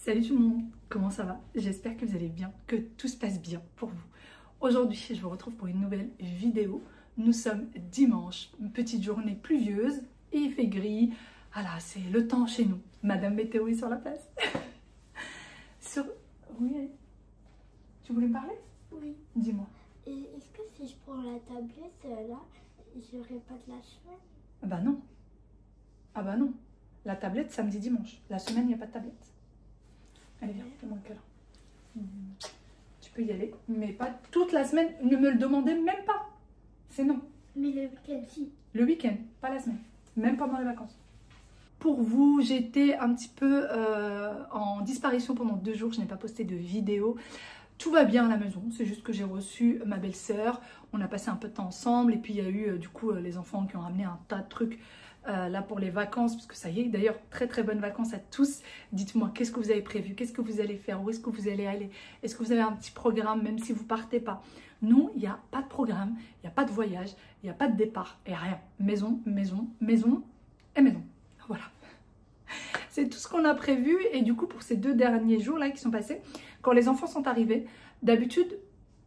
Salut tout le monde, comment ça va? J'espère que vous allez bien, que tout se passe bien pour vous. Aujourd'hui, je vous retrouve pour une nouvelle vidéo. Nous sommes dimanche, une petite journée pluvieuse, et il fait gris. Voilà, c'est le temps chez nous. Madame Météo est sur la place. Oui, tu voulais me parler? Oui. Dis-moi. Est-ce que si je prends la tablette, là, j'aurai pas de la semaine? Bah non. Ah bah non. La tablette, samedi, dimanche. La semaine, il n'y a pas de tablette. Allez, viens, fais-moi le câlin. Tu peux y aller, mais pas toute la semaine. Ne me le demandez même pas. C'est non. Mais le week-end, si. Le week-end, pas la semaine. Même pendant les vacances. Pour vous, j'étais un petit peu en disparition pendant 2 jours. Je n'ai pas posté de vidéo. Tout va bien à la maison. C'est juste que j'ai reçu ma belle-sœur. On a passé un peu de temps ensemble. Et puis, il y a eu du coup les enfants qui ont ramené un tas de trucs là pour les vacances. Parce que ça y est, d'ailleurs, très très bonnes vacances à tous. Dites-moi, qu'est-ce que vous avez prévu? Qu'est-ce que vous allez faire? Où est-ce que vous allez aller? Est-ce que vous avez un petit programme, même si vous partez pas? Non, il n'y a pas de programme. Il n'y a pas de voyage. Il n'y a pas de départ. Et rien. Maison, maison, maison et maison. Voilà. C'est tout ce qu'on a prévu. Et du coup, pour ces 2 derniers jours là qui sont passés, quand les enfants sont arrivés, d'habitude,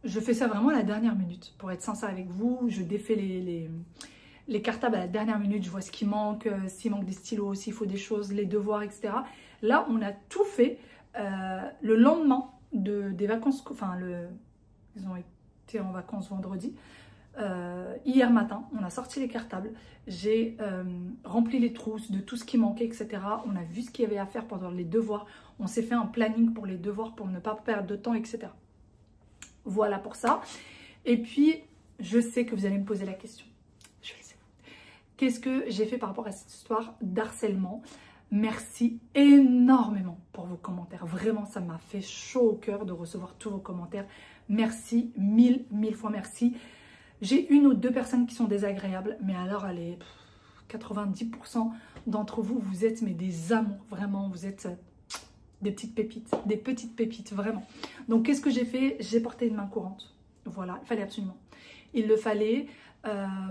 je fais ça vraiment à la dernière minute. Pour être sincère avec vous, je défais les cartables à la dernière minute. Je vois ce qui manque, s'il manque des stylos, s'il faut des choses, les devoirs, etc. Là, on a tout fait le lendemain des vacances. Enfin, ils ont été en vacances vendredi. Hier matin, on a sorti les cartables, j'ai rempli les trousses de tout ce qui manquait, etc. On a vu ce qu'il y avait à faire pendant les devoirs. On s'est fait un planning pour les devoirs pour ne pas perdre de temps, etc. Voilà pour ça. Et puis, je sais que vous allez me poser la question. Je le sais. Qu'est-ce que j'ai fait par rapport à cette histoire d'harcèlement? Merci énormément pour vos commentaires. Vraiment, ça m'a fait chaud au cœur de recevoir tous vos commentaires. Merci, mille fois merci. J'ai 1 ou 2 personnes qui sont désagréables, mais alors allez, 90% d'entre vous, vous êtes mais des amours, vraiment, vous êtes des petites pépites, vraiment. Donc qu'est-ce que j'ai fait? J'ai porté une main courante, voilà, il fallait absolument. Il le fallait,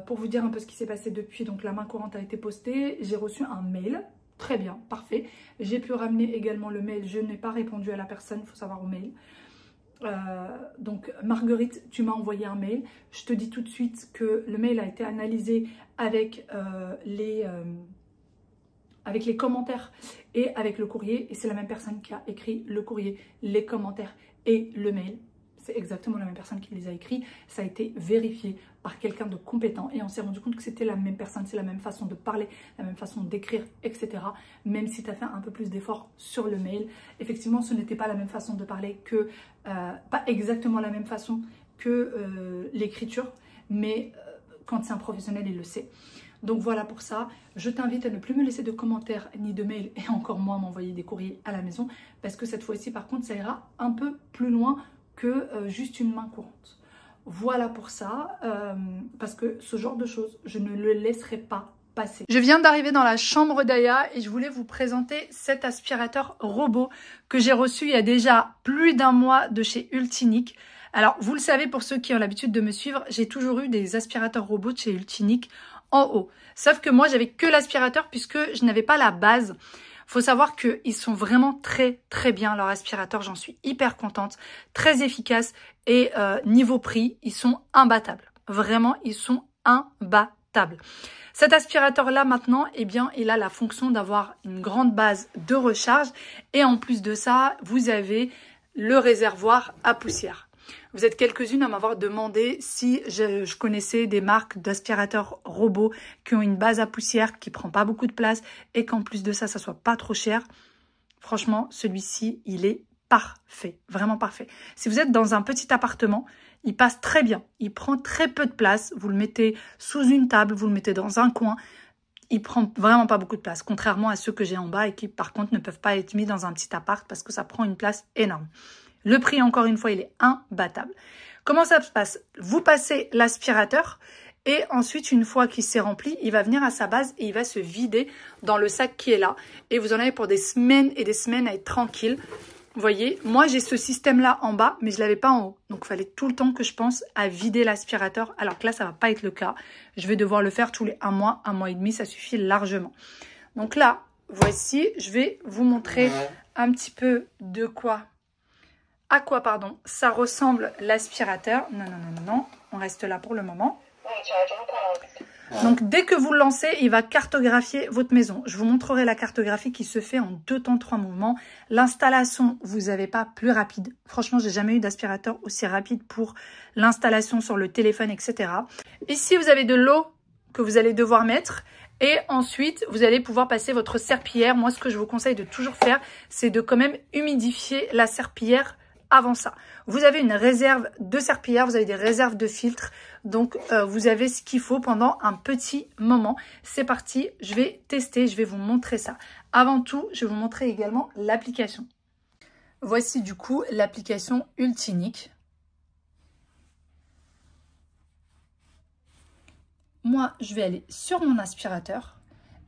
pour vous dire un peu ce qui s'est passé depuis, donc la main courante a été postée, j'ai reçu un mail, très bien, parfait. J'ai pu ramener également le mail, je n'ai pas répondu à la personne, il faut savoir au mail. Donc Marguerite, tu m'as envoyé un mail. Je te dis tout de suite que le mail a été analysé avec les commentaires et avec le courrier. Et c'est la même personne qui a écrit le courrier, les commentaires et le mail. C'est exactement la même personne qui les a écrits. Ça a été vérifié par quelqu'un de compétent. Et on s'est rendu compte que c'était la même personne, c'est la même façon de parler, la même façon d'écrire, etc. Même si tu as fait un peu plus d'efforts sur le mail. Effectivement, ce n'était pas la même façon de parler que... pas exactement la même façon que l'écriture. Mais quand c'est un professionnel, il le sait. Donc voilà pour ça. Je t'invite à ne plus me laisser de commentaires ni de mails et encore moins m'envoyer des courriers à la maison. Parce que cette fois-ci, par contre, ça ira un peu plus loin que juste une main courante. Voilà pour ça, parce que ce genre de choses, je ne le laisserai pas passer. Je viens d'arriver dans la chambre d'Aya et je voulais vous présenter cet aspirateur robot que j'ai reçu il y a déjà plus d'1 mois de chez Ultinic. Alors, vous le savez, pour ceux qui ont l'habitude de me suivre, j'ai toujours eu des aspirateurs robots de chez Ultinic en haut. Sauf que moi, j'avais que l'aspirateur puisque je n'avais pas la base. Faut savoir qu'ils sont vraiment très bien, leurs aspirateurs, j'en suis hyper contente, très efficaces et niveau prix, ils sont imbattables. Vraiment, ils sont imbattables. Cet aspirateur-là maintenant, eh bien, il a la fonction d'avoir une grande base de recharge et en plus de ça, vous avez le réservoir à poussière. Vous êtes quelques-unes à m'avoir demandé si je connaissais des marques d'aspirateurs robots qui ont une base à poussière, qui ne prend pas beaucoup de place et qu'en plus de ça, ça soit pas trop cher. Franchement, celui-ci, il est parfait, vraiment parfait. Si vous êtes dans un petit appartement, il passe très bien. Il prend très peu de place. Vous le mettez sous une table, vous le mettez dans un coin. Il prend vraiment pas beaucoup de place, contrairement à ceux que j'ai en bas et qui, par contre, ne peuvent pas être mis dans un petit appart parce que ça prend une place énorme. Le prix, encore une fois, il est imbattable. Comment ça se passe? Vous passez l'aspirateur et ensuite, une fois qu'il s'est rempli, il va venir à sa base et il va se vider dans le sac qui est là. Et vous en avez pour des semaines et des semaines à être tranquille. Vous voyez, moi, j'ai ce système-là en bas, mais je ne l'avais pas en haut. Donc, il fallait tout le temps que je pense à vider l'aspirateur. Alors que là, ça ne va pas être le cas. Je vais devoir le faire tous les 1 mois et demi. Ça suffit largement. Donc là, voici, je vais vous montrer un petit peu de quoi, à quoi, pardon, ça ressemble l'aspirateur. Non, non, non, non, non, on reste là pour le moment. Donc, dès que vous le lancez, il va cartographier votre maison. Je vous montrerai la cartographie qui se fait en 2 temps, 3 mouvements. L'installation, vous n'avez pas plus rapide. Franchement, j'ai jamais eu d'aspirateur aussi rapide pour l'installation sur le téléphone, etc. Ici, vous avez de l'eau que vous allez devoir mettre. Et ensuite, vous allez pouvoir passer votre serpillière. Moi, ce que je vous conseille de toujours faire, c'est de quand même humidifier la serpillière avant ça. Vous avez une réserve de serpillière, vous avez des réserves de filtres. Donc, vous avez ce qu'il faut pendant un petit moment. C'est parti, je vais tester, je vais vous montrer ça. Avant tout, je vais vous montrer également l'application. Voici du coup l'application Ultinic. Moi, je vais aller sur mon aspirateur.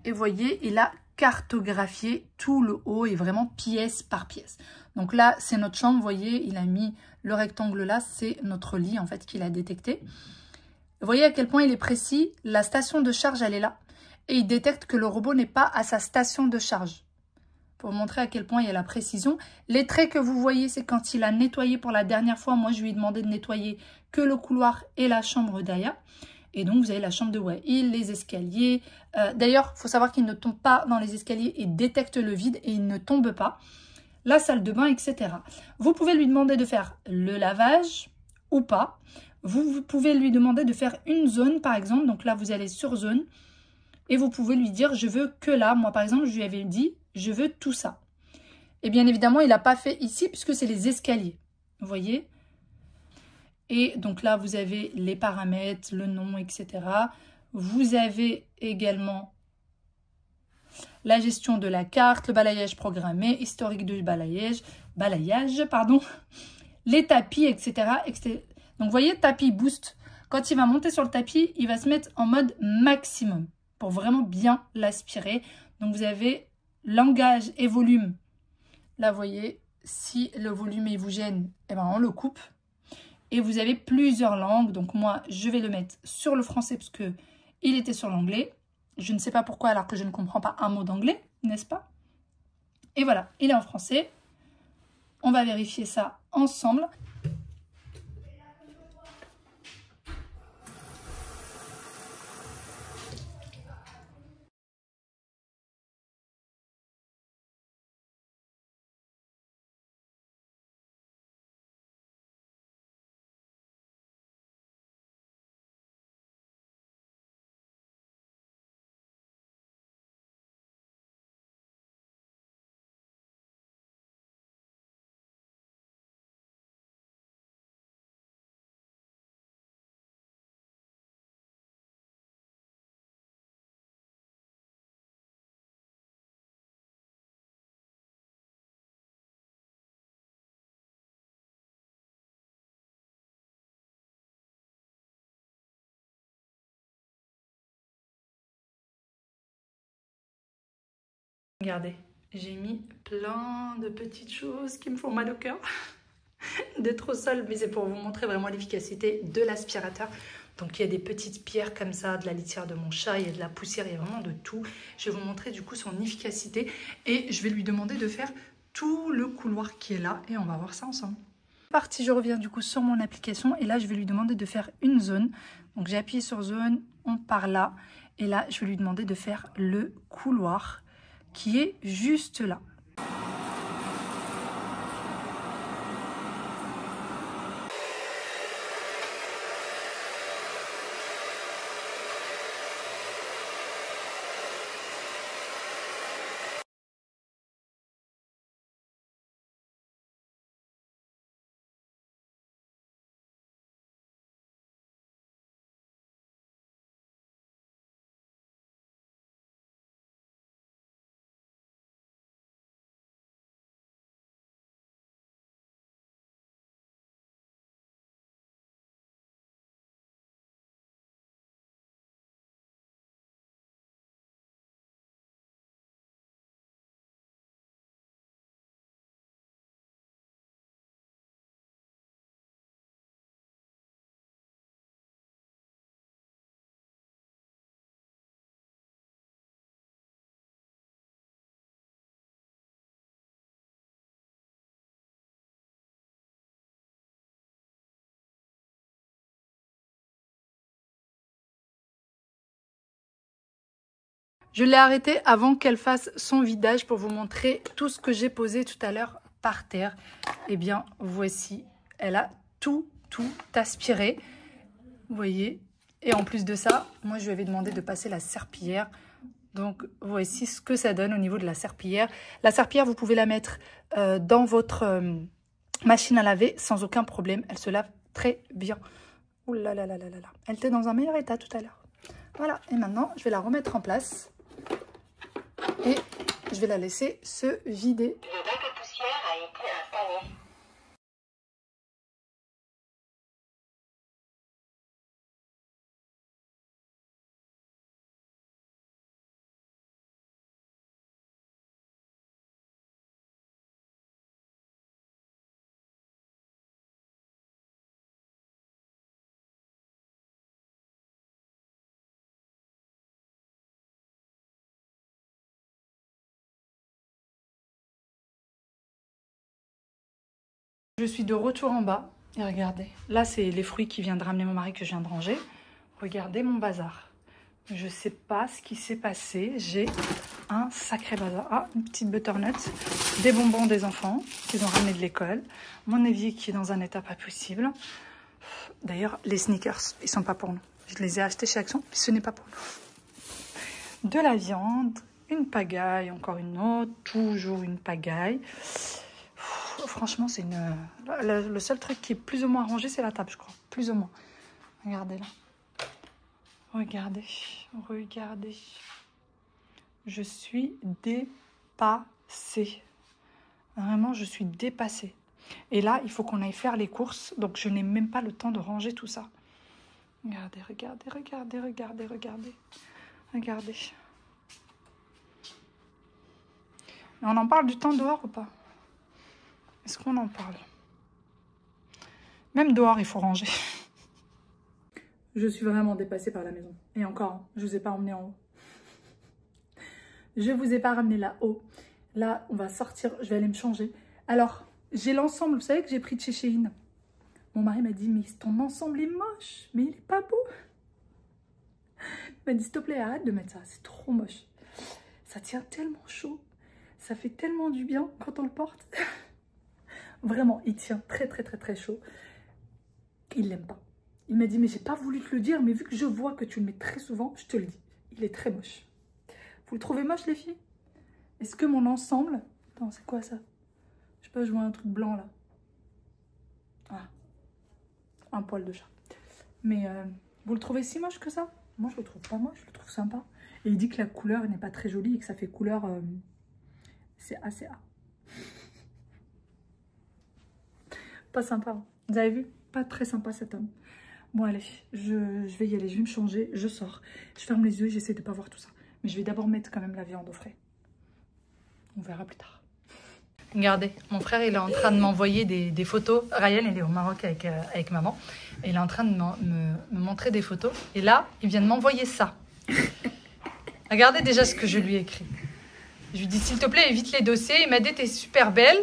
Et vous voyez, il a cartographié tout le haut et vraiment pièce par pièce. Donc là, c'est notre chambre. Vous voyez, il a mis le rectangle là. C'est notre lit en fait qu'il a détecté. Vous voyez à quel point il est précis. La station de charge, elle est là. Et il détecte que le robot n'est pas à sa station de charge. Pour vous montrer à quel point il y a la précision. Les traits que vous voyez, c'est quand il a nettoyé pour la dernière fois. Moi, je lui ai demandé de nettoyer que le couloir et la chambre d'Aya. Et donc, vous avez la chambre de Wael, les escaliers. D'ailleurs, il faut savoir qu'il ne tombe pas dans les escaliers et détecte le vide et il ne tombe pas. La salle de bain, etc. Vous pouvez lui demander de faire le lavage ou pas. Vous pouvez lui demander de faire une zone, par exemple. Donc là, vous allez sur zone. Et vous pouvez lui dire, je veux que là. Moi, par exemple, je lui avais dit, je veux tout ça. Et bien évidemment, il n'a pas fait ici puisque c'est les escaliers. Vous voyez ? Et donc là, vous avez les paramètres, le nom, etc. Vous avez également la gestion de la carte, le balayage programmé, historique de balayage, pardon, les tapis, etc., etc. Donc, vous voyez, tapis boost. Quand il va monter sur le tapis, il va se mettre en mode maximum pour vraiment bien l'aspirer. Donc, vous avez langage et volume. Là, vous voyez, si le volume il vous gêne, eh ben, on le coupe. Et vous avez plusieurs langues. Donc, moi, je vais le mettre sur le français parce que il était sur l'anglais. Je ne sais pas pourquoi alors que je ne comprends pas un mot d'anglais, n'est-ce pas? Et voilà, il est en français. On va vérifier ça ensemble. Regardez, j'ai mis plein de petites choses qui me font mal au cœur d'être au sol, mais c'est pour vous montrer vraiment l'efficacité de l'aspirateur. Donc il y a des petites pierres comme ça, de la litière de mon chat, il y a de la poussière, il y a vraiment de tout. Je vais vous montrer du coup son efficacité et je vais lui demander de faire tout le couloir qui est là et on va voir ça ensemble. Parti, je reviens du coup sur mon application et là je vais lui demander de faire une zone. Donc j'ai appuyé sur zone, on part là et là je vais lui demander de faire le couloir qui est juste là. Je l'ai arrêtée avant qu'elle fasse son vidage pour vous montrer tout ce que j'ai posé tout à l'heure par terre. Eh bien, voici, elle a tout aspiré. Vous voyez. Et en plus de ça, moi, je lui avais demandé de passer la serpillière. Donc, voici ce que ça donne au niveau de la serpillière. La serpillière, vous pouvez la mettre dans votre machine à laver sans aucun problème. Elle se lave très bien. Ouh là là là là là là. Elle était dans un meilleur état tout à l'heure. Voilà. Et maintenant, je vais la remettre en place. Et je vais la laisser se vider. Le bac à poussière a été installé. Je suis de retour en bas. Et regardez, là, c'est les fruits qui vient de ramener mon mari que je viens de ranger. Regardez mon bazar. Je ne sais pas ce qui s'est passé. J'ai un sacré bazar. Ah, une petite butternut. Des bonbons des enfants qu'ils ont ramenés de l'école. Mon évier qui est dans un état pas possible. D'ailleurs, les sneakers, ils ne sont pas pour nous. Je les ai achetés chez Action, mais ce n'est pas pour nous. De la viande, une pagaille, encore une autre. Toujours une pagaille. Franchement, c'est le seul truc qui est plus ou moins rangé, c'est la table, je crois. Plus ou moins. Regardez là. Regardez. Regardez. Je suis dépassée. Vraiment, je suis dépassée. Et là, il faut qu'on aille faire les courses. Donc, je n'ai même pas le temps de ranger tout ça. Regardez, regardez, regardez, regardez, regardez. Regardez. Mais on en parle du temps dehors ou pas ? Est-ce qu'on en parle? Même dehors, il faut ranger. Je suis vraiment dépassée par la maison. Et encore, je ne vous ai pas emmené en haut. Je ne vous ai pas ramené là-haut. Là, on va sortir, je vais aller me changer. Alors, j'ai l'ensemble, vous savez que j'ai pris de chez Shein. Mon mari m'a dit, mais ton ensemble est moche, mais il n'est pas beau. Il m'a dit, s'il te plaît, arrête de mettre ça, c'est trop moche. Ça tient tellement chaud. Ça fait tellement du bien quand on le porte. Vraiment, il tient très chaud. Il l'aime pas. Il m'a dit, mais j'ai pas voulu te le dire, mais vu que je vois que tu le mets très souvent, je te le dis. Il est très moche. Vous le trouvez moche, les filles? Est-ce que mon ensemble... Attends, c'est quoi ça? Je sais pas, je vois un truc blanc, là. Ah. Un poil de chat. Mais vous le trouvez si moche que ça? Moi, je le trouve pas moche, je le trouve sympa. Et il dit que la couleur n'est pas très jolie et que ça fait couleur... c'est ACA. Pas sympa, hein. Vous avez vu? Pas très sympa cet homme. Bon allez, je vais y aller, je vais me changer, je sors. Je ferme les yeux, j'essaie de pas voir tout ça. Mais je vais d'abord mettre quand même la viande au frais. On verra plus tard. Regardez, mon frère il est en train de m'envoyer des photos. Ryan il est au Maroc avec maman. Et il est en train de me montrer des photos. Et là, il vient de m'envoyer ça. Regardez déjà ce que je lui ai écrit. Je lui dis s'il te plaît évite les dossiers. Il m'a dit t'es super belle.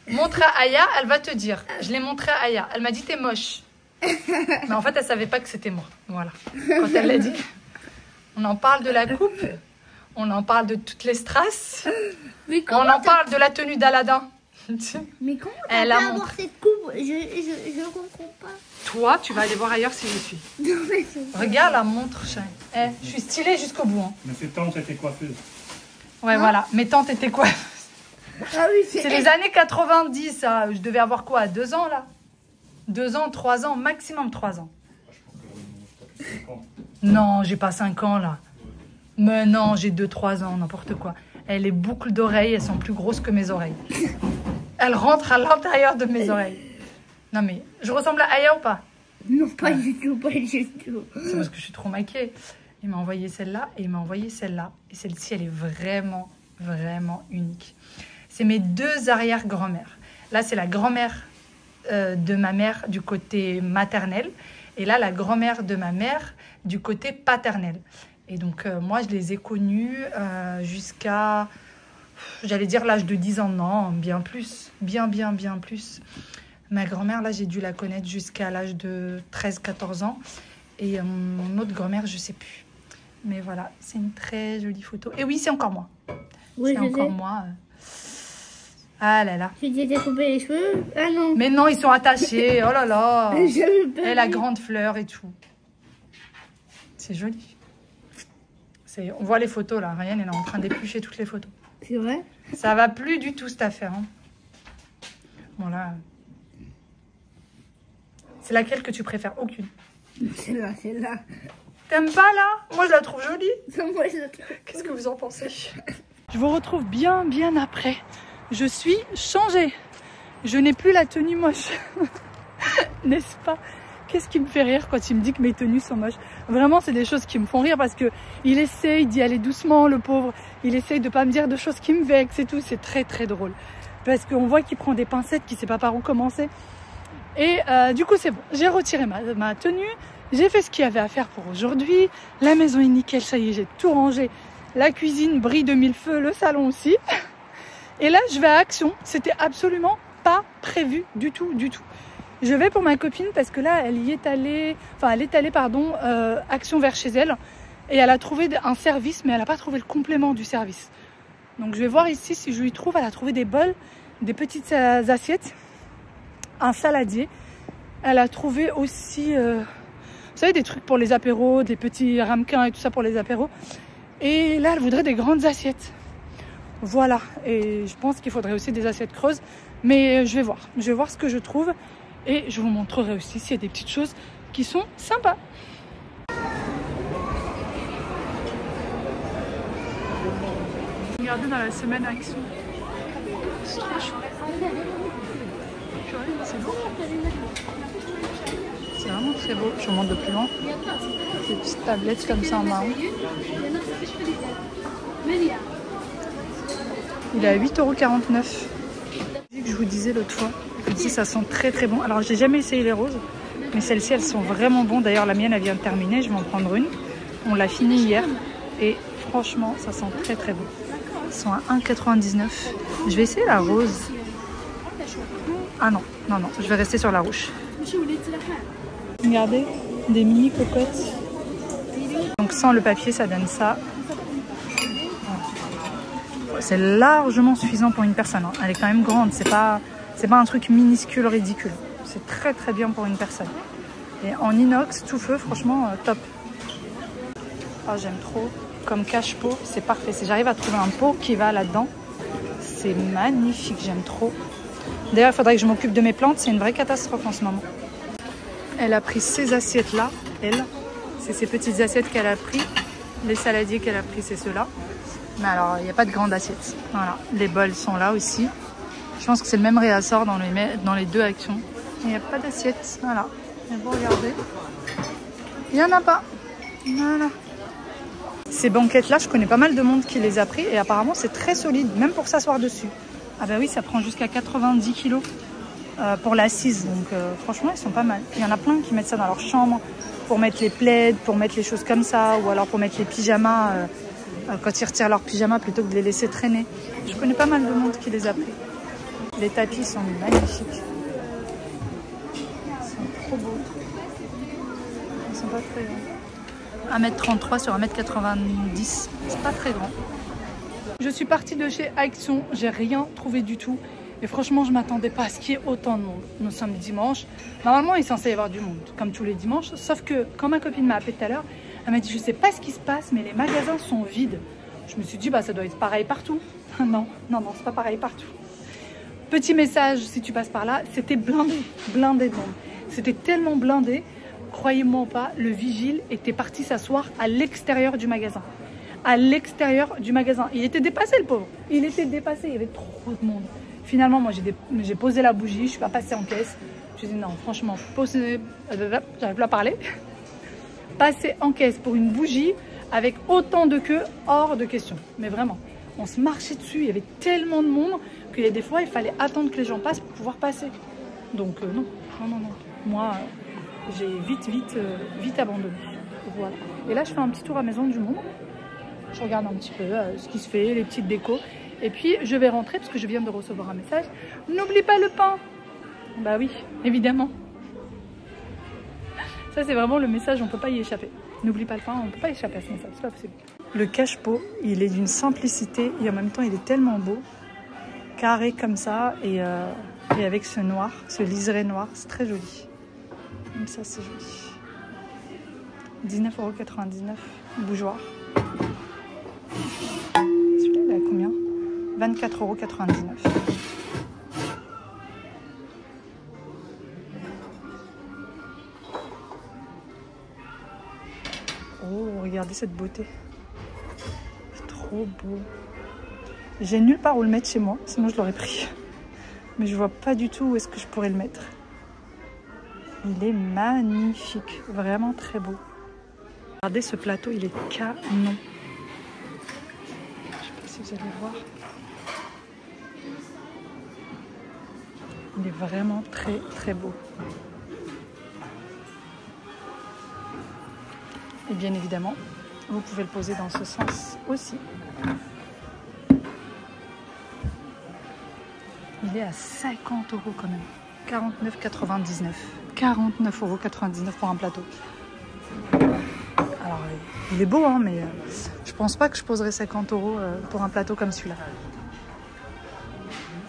Montre à Aya, elle va te dire. Je l'ai montré à Aya. Elle m'a dit t'es moche. Mais en fait, elle savait pas que c'était moi. Voilà. Quand elle l'a dit, on en parle de la coupe. On en parle de toutes les strass. On en parle de la tenue d'Aladin. Mais comment t'as pu avoir cette coupe? Je comprends pas. Toi, tu vas aller voir ailleurs si je suis. Non, mais regarde la montre, chérie. Eh, je suis stylée jusqu'au bout. Hein. Mais ses tantes étaient coiffeuses. Ouais, hein? Voilà. Mes tantes étaient coiffeuses. Ah oui, c'est les années 90, ça. Je devais avoir quoi, 2 ans, là? 2 ans, 3 ans, maximum 3 ans. Non, j'ai pas 5 ans, là. Mais non, j'ai 2-3 ans, n'importe quoi. Et les boucles d'oreilles, elles sont plus grosses que mes oreilles. Elles rentrent à l'intérieur de mes oreilles. Non, mais je ressemble à Aya ou pas? Non, pas du tout, pas du tout. C'est parce que je suis trop maquillée. Il m'a envoyé celle-là et il m'a envoyé celle-là. Et celle-ci, elle est vraiment, vraiment unique. C'est mes 2 arrière-grand-mères. Là, c'est la grand-mère de ma mère du côté maternel. Et là, la grand-mère de ma mère du côté paternel. Et donc, moi, je les ai connues jusqu'à, j'allais dire, l'âge de 10 ans. Non, bien plus. Bien plus. Ma grand-mère, là, j'ai dû la connaître jusqu'à l'âge de 13-14 ans. Et mon autre grand-mère, je ne sais plus. Mais voilà, c'est une très jolie photo. Et oui, c'est encore moi. Oui, c'est encore moi. Ah là là. J'ai découpé les cheveux. Ah non. Mais non, ils sont attachés. Oh là là. Et Et la grande fleur et tout. C'est joli. On voit les photos là. Ryan elle est en train d'éplucher toutes les photos. C'est vrai? Ça va plus du tout cette affaire. Hein. Bon là. C'est laquelle que tu préfères? Aucune. Celle-là, celle-là. T'aimes pas là? Moi je la trouve jolie. Moi, je la trouve. Qu'est-ce que vous en pensez? Je vous retrouve bien après. Je suis changée. Je n'ai plus la tenue moche. N'est-ce pas? Qu'est-ce qui me fait rire quand il me dit que mes tenues sont moches? Vraiment, c'est des choses qui me font rire parce que il essaye d'y aller doucement, le pauvre. Il essaye de pas me dire de choses qui me vexent et tout. C'est très très drôle. Parce qu'on voit qu'il prend des pincettes, qu'il sait pas par où commencer. Et du coup, c'est bon. J'ai retiré ma tenue. J'ai fait ce qu'il y avait à faire pour aujourd'hui. La maison est nickel, ça y est, j'ai tout rangé. La cuisine brille de mille feux, le salon aussi. Et là, je vais à Action. C'était absolument pas prévu du tout, du tout. Je vais pour ma copine parce que là, elle est allée, Action vers chez elle. Et elle a trouvé un service, mais elle n'a pas trouvé le complément du service. Donc je vais voir ici si je lui trouve. Elle a trouvé des bols, des petites assiettes, un saladier. Elle a trouvé aussi, vous savez, des trucs pour les apéros, des petits ramequins et tout ça pour les apéros. Et là, elle voudrait des grandes assiettes. Voilà, et je pense qu'il faudrait aussi des assiettes creuses. Mais je vais voir ce que je trouve. Et je vous montrerai aussi s'il y a des petites choses qui sont sympas. Regardez dans la semaine Action. C'est trop chouette. C'est beau. C'est vraiment très beau. Je vous montre de plus loin. Des petites tablettes comme ça en marron. Il est à 8,49 €. Je vous disais l'autre fois, je vous dis ça sent très très bon. Alors j'ai jamais essayé les roses, mais celles-ci elles sont vraiment bonnes. D'ailleurs la mienne elle vient de terminer, je vais en prendre une. On l'a fini hier et franchement ça sent très très bon. Ils sont à 1,99 €. Je vais essayer la rose. Ah non, non, non, je vais rester sur la rouge. Regardez, des mini cocottes. Donc sans le papier ça donne ça. C'est largement suffisant pour une personne. Hein. Elle est quand même grande. C'est pas un truc minuscule, ridicule. C'est très très bien pour une personne. Et en inox, tout feu, franchement, top. Ah, j'aime trop. Comme cache-pot, c'est parfait. Si j'arrive à trouver un pot qui va là-dedans, c'est magnifique. J'aime trop. D'ailleurs, il faudrait que je m'occupe de mes plantes. C'est une vraie catastrophe en ce moment. Elle a pris ces assiettes-là. Elle, c'est ces petites assiettes qu'elle a pris. Les saladiers qu'elle a pris, c'est ceux-là. Mais alors, il n'y a pas de grande assiette. Voilà, les bols sont là aussi. Je pense que c'est le même réassort dans les deux Actions. Il n'y a pas d'assiette. Voilà. Et vous regardez. Il n'y en a pas. Voilà. Ces banquettes-là, je connais pas mal de monde qui les a pris. Et apparemment, c'est très solide, même pour s'asseoir dessus. Ah bah oui, ça prend jusqu'à 90 kg pour l'assise. Donc franchement, ils sont pas mal. Il y en a plein qui mettent ça dans leur chambre pour mettre les plaids, pour mettre les choses comme ça. Ou alors pour mettre les pyjamas... quand ils retirent leurs pyjamas plutôt que de les laisser traîner. Je connais pas mal de monde qui les a pris. Les tapis sont magnifiques. Ils sont trop beaux. Ils sont pas très grands. 1,33 m sur 1,90 m. C'est pas très grand. Je suis partie de chez Action. J'ai rien trouvé du tout. Et franchement, je m'attendais pas à ce qu'il y ait autant de monde. Nous sommes dimanche. Normalement, il est censé y avoir du monde, comme tous les dimanches. Sauf que quand ma copine m'a appelé tout à l'heure, elle m'a dit, je sais pas ce qui se passe, mais les magasins sont vides. Je me suis dit, bah ça doit être pareil partout. Non, non, non, c'est pas pareil partout. Petit message, si tu passes par là, c'était blindé, blindé de monde. C'était tellement blindé, croyez-moi ou pas, le vigile était parti s'asseoir à l'extérieur du magasin. À l'extérieur du magasin. Il était dépassé, le pauvre. Il était dépassé, il y avait trop de monde. Finalement, moi, j'ai posé la bougie, je suis pas passée en caisse. Je me suis dit, non, franchement, j'arrive plus à parler. Passer en caisse pour une bougie avec autant de queue, hors de question. Mais vraiment, on se marchait dessus, il y avait tellement de monde qu'il y a des fois, il fallait attendre que les gens passent pour pouvoir passer. Donc non, non, non, non. Moi, j'ai vite abandonné. Voilà. Et là, je fais un petit tour à Maison du Monde. Je regarde un petit peu ce qui se fait, les petites décos. Et puis, je vais rentrer parce que je viens de recevoir un message. N'oublie pas le pain. Bah oui, évidemment. Ça, c'est vraiment le message, on ne peut pas y échapper. N'oublie pas le pain, on peut pas échapper à ce message, c'est pas possible. Le cache-pot, il est d'une simplicité et en même temps il est tellement beau. Carré comme ça et avec ce noir, ce liseré noir, c'est très joli. Comme ça c'est joli. 19,99 €, bougeoir. Celui-là il est à combien? 24,99 €. Oh, regardez cette beauté. C'est trop beau. J'ai nulle part où le mettre chez moi, sinon je l'aurais pris. Mais je vois pas du tout où est-ce que je pourrais le mettre. Il est magnifique, vraiment très beau. Regardez ce plateau, il est canon. Je sais pas si vous allez voir. Il est vraiment très très beau. Et bien évidemment, vous pouvez le poser dans ce sens aussi. Il est à 50 € quand même. 49,99 €. 49,99 € pour un plateau. Alors, il est beau, hein, mais je pense pas que je poserais 50 € pour un plateau comme celui-là.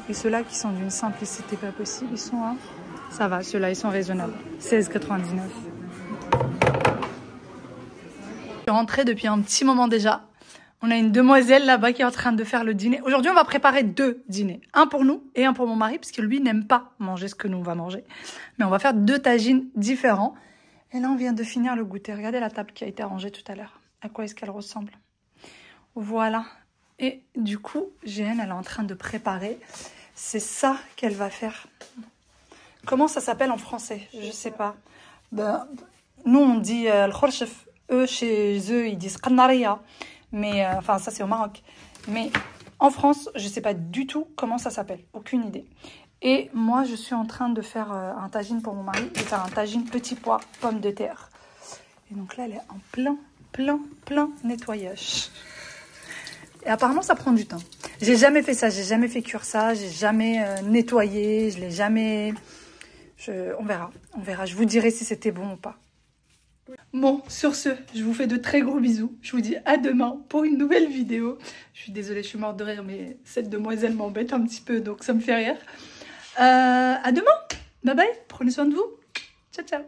Et ceux-là qui sont d'une simplicité pas possible, ils sont à... Ça va, ceux-là, ils sont raisonnables. 16,99 €. Je suis rentrée depuis un petit moment déjà. On a une demoiselle là-bas qui est en train de faire le dîner. Aujourd'hui, on va préparer 2 dîners. Un pour nous et un pour mon mari, parce que lui n'aime pas manger ce que nous, on va manger. Mais on va faire 2 tagines différents. Et là, on vient de finir le goûter. Regardez la table qui a été rangée tout à l'heure. À quoi est-ce qu'elle ressemble? Voilà. Et du coup, Jeanne, elle est en train de préparer. C'est ça qu'elle va faire. Comment ça s'appelle en français? Je sais pas. Ben, nous, on dit le khorchef. Eux, chez eux, ils disent qanariya. Mais, enfin, ça, c'est au Maroc. Mais en France, je ne sais pas du tout comment ça s'appelle. Aucune idée. Et moi, je suis en train de faire un tagine pour mon mari. Je vais faire un tagine petit pois, pommes de terre. Et donc là, elle est en plein nettoyage. Et apparemment, ça prend du temps. J'ai jamais fait ça. J'ai jamais fait cuire ça. J'ai jamais nettoyé. Je l'ai jamais... On verra. On verra. Je vous dirai si c'était bon ou pas. Bon, sur ce, je vous fais de très gros bisous. Je vous dis à demain pour une nouvelle vidéo. Je suis désolée, je suis morte de rire, mais cette demoiselle m'embête un petit peu, donc ça me fait rire. À demain. Bye bye. Prenez soin de vous. Ciao, ciao.